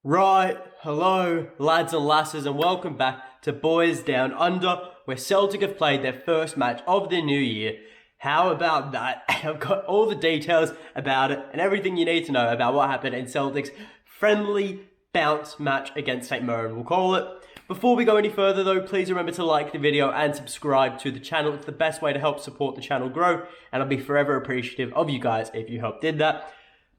Right, hello lads and lasses, and welcome back to Boys Down Under, where Celtic have played their first match of the new year. How about that? I've got all the details about it and everything you need to know about what happened in Celtic's friendly bounce match against St Mirren, we'll call it. Before we go any further though, please remember to like the video and subscribe to the channel. It's the best way to help support the channel grow, and I'll be forever appreciative of you guys if you help did that.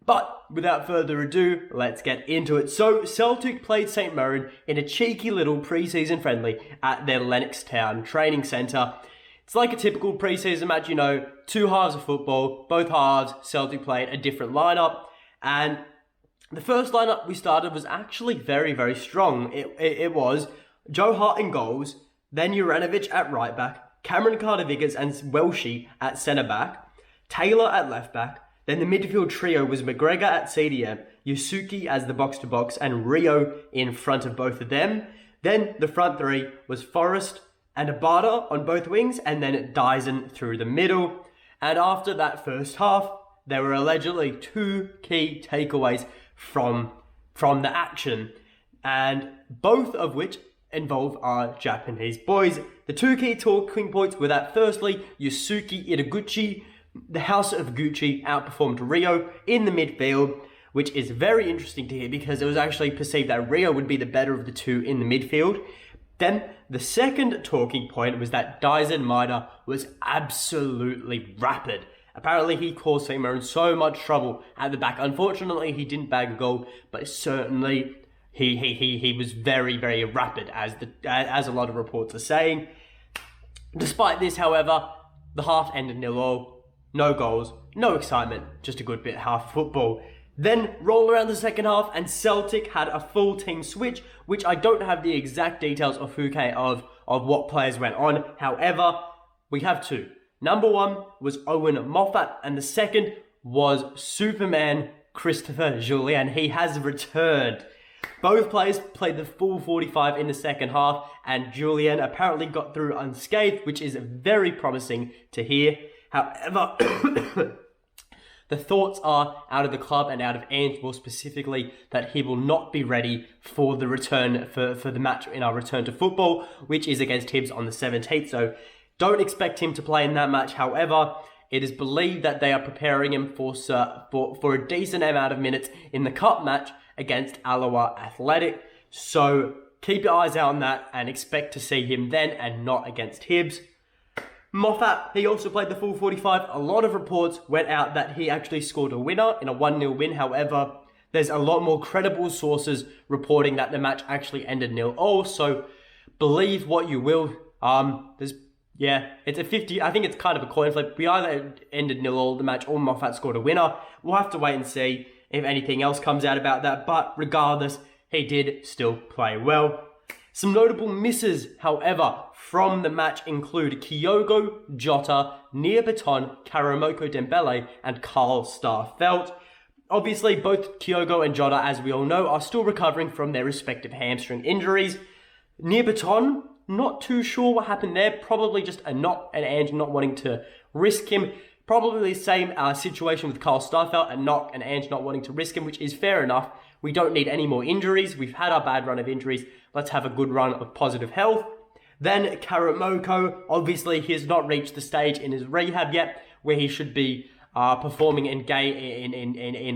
But without further ado, let's get into it. So Celtic played St Mirren in a cheeky little pre-season friendly at their Lennoxtown training centre. It's like a typical pre-season match, you know, two halves of football. Both halves, Celtic played a different lineup, and the first lineup we started was actually very, very strong. It was Joe Hart in goals, then Juranovic at right back, Cameron Carter-Vickers and Welshie at centre back, Taylor at left back. Then the midfield trio was McGregor at CDM, Yusuke as the box-to-box, and Rio in front of both of them. Then the front three was Forrest and Abada on both wings, and then Dyson through the middle. And after that first half, there were allegedly two key takeaways from the action, and both of which involve our Japanese boys. The two key talking points were that firstly, Yusuke Itaguchi, the House of Gucci, outperformed Rio in the midfield, which is very interesting to hear because it was actually perceived that Rio would be the better of the two in the midfield. Then the second talking point was that Dyson Maeda was absolutely rapid. Apparently he caused St Mirren so much trouble at the back. Unfortunately, he didn't bag a goal, but certainly he was very, very rapid, as a lot of reports are saying. Despite this, however, the half ended 0-0. No goals, no excitement, just a good bit half football. Then roll around the second half and Celtic had a full team switch, which I don't have the exact details of of what players went on. However, we have two. Number one was Owen Moffat, and the second was Superman Christopher Jullien. He has returned. Both players played the full 45 in the second half, and Jullien apparently got through unscathed, which is very promising to hear. However, the thoughts are out of the club and out of Ange more specifically that he will not be ready for the return for the match in our return to football, which is against Hibs on the 17th. So don't expect him to play in that match. However, it is believed that they are preparing him for a decent amount of minutes in the cup match against Alloa Athletic. So keep your eyes out on that and expect to see him then and not against Hibs. Moffat, he also played the full 45. A lot of reports went out that he actually scored a winner in a 1-0 win. However, there's a lot more credible sources reporting that the match actually ended 0-0. So believe what you will. It's a 50. I think it's kind of a coin flip. We either ended 0-0 the match or Moffat scored a winner. We'll have to wait and see if anything else comes out about that. But regardless, he did still play well. Some notable misses, however, from the match include Kyogo, Jota, Nia Baton, Karamoko Dembele, and Carl Starfelt. Obviously, both Kyogo and Jota, as we all know, are still recovering from their respective hamstring injuries. Nia Baton, not too sure what happened there. Probably just an Ange not wanting to risk him. Probably the same situation with Carl Starfelt, and Ange not wanting to risk him, which is fair enough. We don't need any more injuries. We've had our bad run of injuries. Let's have a good run of positive health. Then Karamoko, obviously he has not reached the stage in his rehab yet where he should be performing in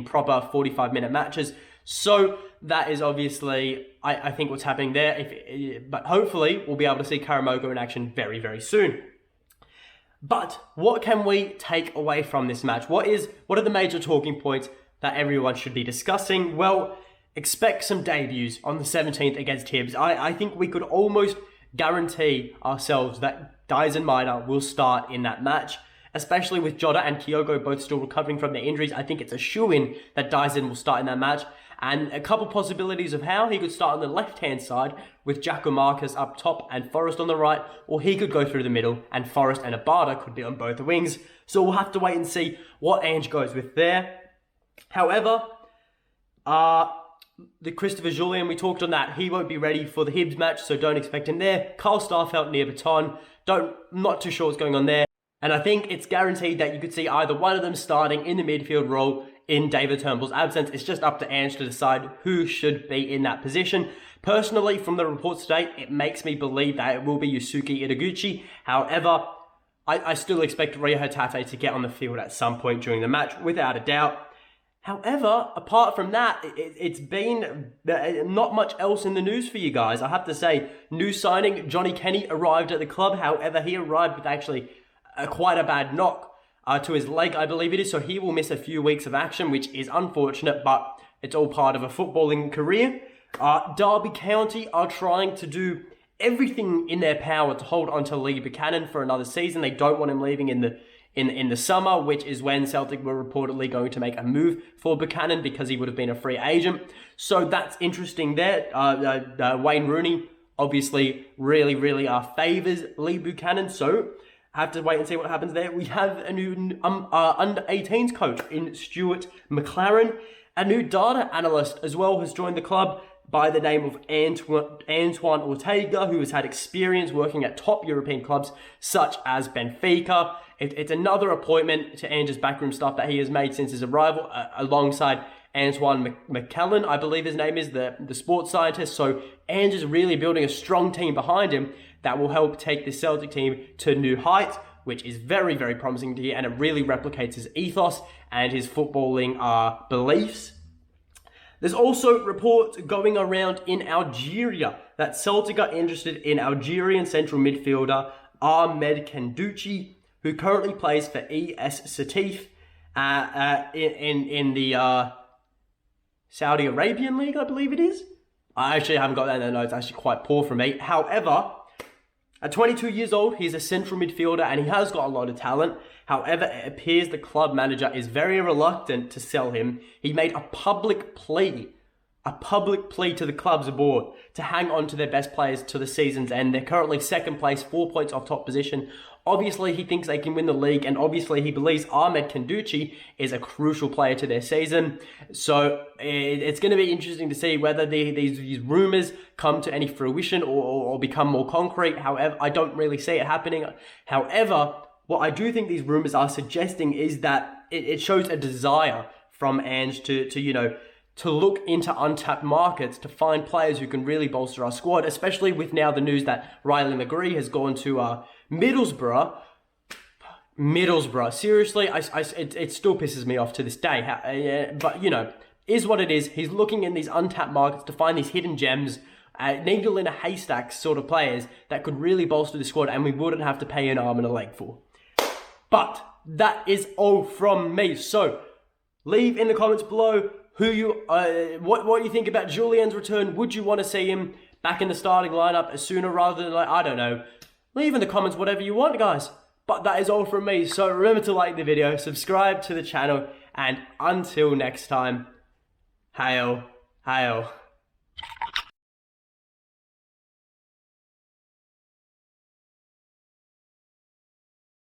proper 45-minute matches. So that is obviously, I think, what's happening there. But hopefully we'll be able to see Karamoko in action very, very soon. But what can we take away from this match? What are the major talking points that everyone should be discussing? Well, expect some debuts on the 17th against Hibs. I think we could almost guarantee ourselves that Dyson Maeda will start in that match, especially with Jota and Kyogo both still recovering from their injuries. I think it's a shoo-in that Dyson will start in that match. And a couple possibilities of how he could start on the left-hand side with Giacomarcus up top and Forrest on the right, or he could go through the middle and Forrest and Abada could be on both wings. So we'll have to wait and see what Ange goes with there. However, the Christopher Jullien, we talked on that. He won't be ready for the Hibs match, so don't expect him there. Carl Starfelt near Baton. Not too sure what's going on there. And I think it's guaranteed that you could see either one of them starting in the midfield role in David Turnbull's absence. It's just up to Ange to decide who should be in that position. Personally, from the reports today, it makes me believe that it will be Yusuke Itaguchi. However, I still expect Rio Hatate to get on the field at some point during the match, without a doubt. However, apart from that, it's been not much else in the news for you guys. I have to say, new signing, Johnny Kenny arrived at the club. However, he arrived with actually quite a bad knock to his leg, I believe it is. So he will miss a few weeks of action, which is unfortunate, but it's all part of a footballing career. Derby County are trying to do everything in their power to hold on to Lee Buchanan for another season. They don't want him leaving in the summer, which is when Celtic were reportedly going to make a move for Buchanan because he would have been a free agent. So that's interesting there. Wayne Rooney obviously really favours Lee Buchanan. So have to wait and see what happens there. We have a new under-18s coach in Stuart McLaren. A new data analyst as well has joined the club by the name of Antoine Ortega, who has had experience working at top European clubs such as Benfica. It's another appointment to Ange's backroom staff that he has made since his arrival, alongside Antoine McKellen, I believe his name is, the sports scientist. So Ange is really building a strong team behind him that will help take the Celtic team to new heights, which is very promising to hear, and it really replicates his ethos and his footballing beliefs. There's also reports going around in Algeria that Celtic are interested in Algerian central midfielder Ahmed Kendouchi, who currently plays for ES Sétif in the Saudi Arabian League, I believe it is. I actually haven't got that in the notes, actually quite poor from me. However, at 22 years old, he's a central midfielder and he has got a lot of talent. However, it appears the club manager is very reluctant to sell him. He made a public plea to the club's board to hang on to their best players to the season's end. They're currently second place, 4 points off top position. Obviously, he thinks they can win the league, and obviously he believes Ahmed Kendouchi is a crucial player to their season. So it's going to be interesting to see whether these rumours come to any fruition or become more concrete. However, I don't really see it happening. However, what I do think these rumours are suggesting is that it shows a desire from Ange to look into untapped markets to find players who can really bolster our squad, especially with now the news that Riley McGree has gone to Middlesbrough. Seriously, it still pisses me off to this day. But, is what it is. He's looking in these untapped markets to find these hidden gems, needle in a haystack sort of players that could really bolster the squad and we wouldn't have to pay an arm and a leg for. But that is all from me. So leave in the comments below what you think about Jullien's return. Would you want to see him back in the starting lineup sooner rather than, I don't know. Leave in the comments whatever you want, guys. But that is all from me. So remember to like the video, subscribe to the channel, and until next time, hail, hail.